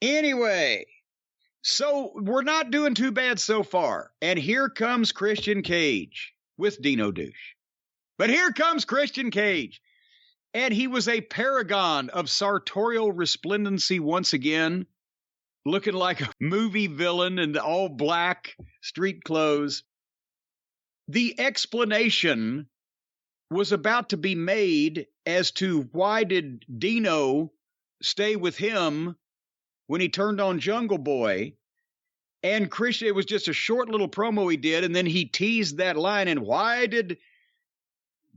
Anyway, so we're not doing too bad so far. And here comes Christian Cage with Dino Douche. But here comes Christian Cage. And he was a paragon of sartorial resplendency once again, looking like a movie villain in the all black street clothes. The explanation was about to be made as to why did Dino stay with him when he turned on Jungle Boy. And Christian, it was just a short little promo he did, and then he teased that line, and why did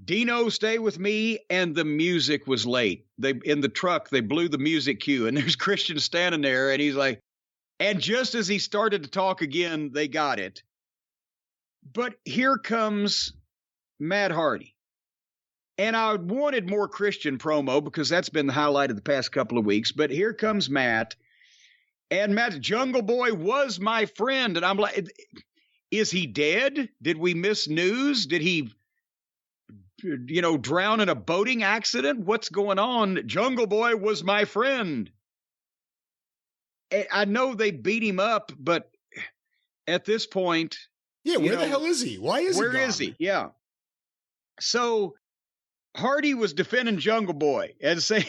Dino stay with me? And the music was late. In the truck, they blew the music cue, and there's Christian standing there, and he's like, and just as he started to talk again, they got it. But here comes Matt Hardy. And I wanted more Christian promo because that's been the highlight of the past couple of weeks. But here comes Matt. And Matt, Jungle Boy was my friend. And I'm like, is he dead? Did we miss news? Did he, drown in a boating accident? What's going on? Jungle Boy was my friend. I know they beat him up, but at this point. Yeah, where the hell is he? Why is he gone? Where is he? Yeah. So Hardy was defending Jungle Boy and saying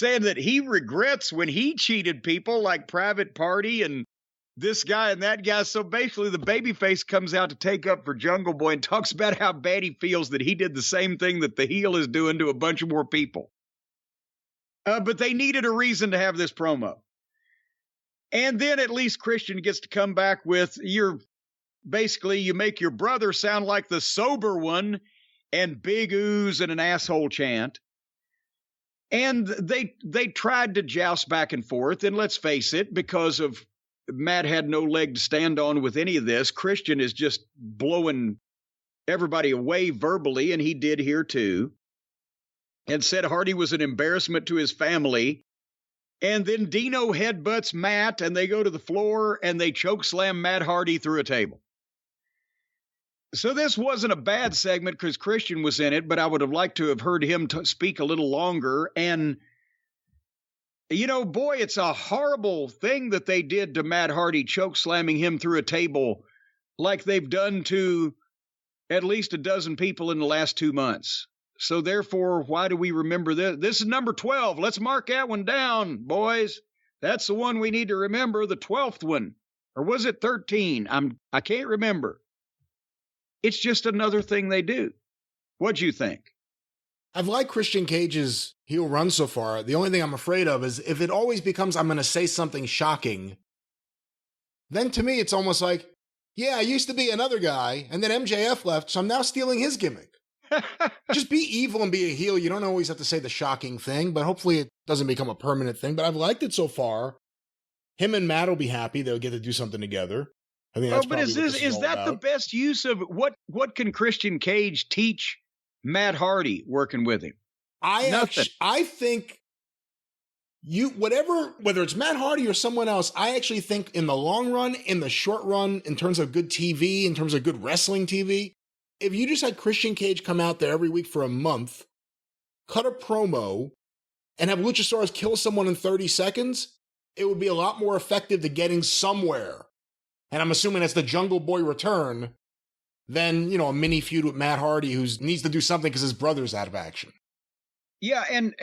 that he regrets when he cheated people like Private Party and this guy and that guy. So basically the babyface comes out to take up for Jungle Boy and talks about how bad he feels that he did the same thing that the heel is doing to a bunch of more people. But they needed a reason to have this promo. And then at least Christian gets to come back with basically you make your brother sound like the sober one, and big oohs and an asshole chant. And they tried to joust back and forth. And let's face it, because of Matt had no leg to stand on with any of this, Christian is just blowing everybody away verbally. And he did here too. And said Hardy was an embarrassment to his family. And then Dino headbutts Matt and they go to the floor and they choke slam Matt Hardy through a table. So this wasn't a bad segment because Christian was in it, but I would have liked to have heard him speak a little longer. And, boy, it's a horrible thing that they did to Matt Hardy, choke slamming him through a table like they've done to at least a dozen people in the last 2 months. So therefore, why do we remember this? This is number 12. Let's mark that one down, boys. That's the one we need to remember, the 12th one. Or was it 13? I can't remember. It's just another thing they do. What'd you think? I've liked Christian Cage's heel run so far. The only thing I'm afraid of is if it always becomes I'm going to say something shocking, then to me it's almost like, yeah, I used to be another guy, and then MJF left, so I'm now stealing his gimmick. Just be evil and be a heel. You don't always have to say the shocking thing, but hopefully it doesn't become a permanent thing. But I've liked it so far. Him and Matt will be happy. They'll get to do something together. I think that's is that the best use of what can Christian Cage teach Matt Hardy working with him? I think whether it's Matt Hardy or someone else, I actually think in the long run, in the short run, in terms of good TV, in terms of good wrestling TV, if you just had Christian Cage come out there every week for a month, cut a promo, and have Luchasaurus kill someone in 30 seconds, it would be a lot more effective to getting somewhere. And I'm assuming that's the Jungle Boy return than, a mini feud with Matt Hardy who needs to do something because his brother's out of action. Yeah, and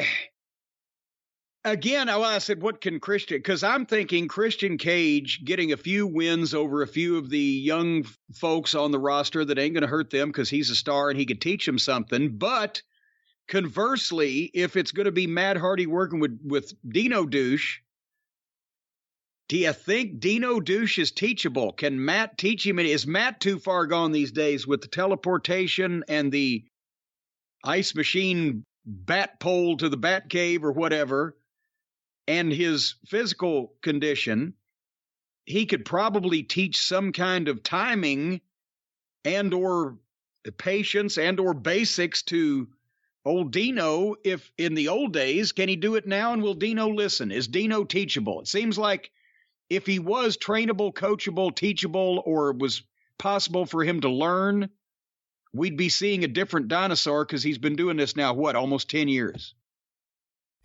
again, I said, what can Christian... Because I'm thinking Christian Cage getting a few wins over a few of the young folks on the roster that ain't going to hurt them because he's a star and he could teach them something. But conversely, if it's going to be Matt Hardy working with Dino Douche, do you think Dino Douche is teachable? Can Matt teach him? Is Matt too far gone these days with the teleportation and the ice machine bat pole to the bat cave or whatever, and his physical condition? He could probably teach some kind of timing and or patience and or basics to old Dino. If in the old days, can he do it now? And will Dino listen? Is Dino teachable? It seems like if he was trainable, coachable, teachable, or it was possible for him to learn, we'd be seeing a different dinosaur because he's been doing this now, almost 10 years?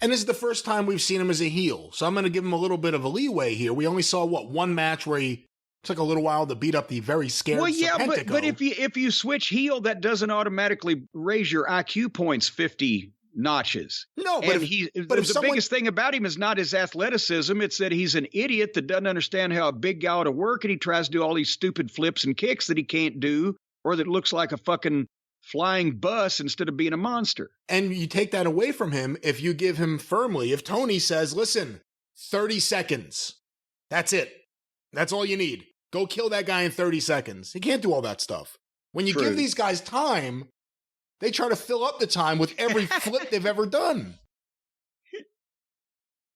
And this is the first time we've seen him as a heel. So I'm going to give him a little bit of a leeway here. We only saw, one match where he took a little while to beat up the very scared Serpentico. But if you switch heel, that doesn't automatically raise your IQ points 50 notches. No, but the biggest thing about him is not his athleticism. It's that he's an idiot that doesn't understand how a big guy ought to work, and he tries to do all these stupid flips and kicks that he can't do, or that looks like a fucking flying bus instead of being a monster. And you take that away from him if you give him firmly. If Tony says, listen, 30 seconds. That's it. That's all you need. Go kill that guy in 30 seconds. He can't do all that stuff. When you give these guys time, they try to fill up the time with every flip they've ever done.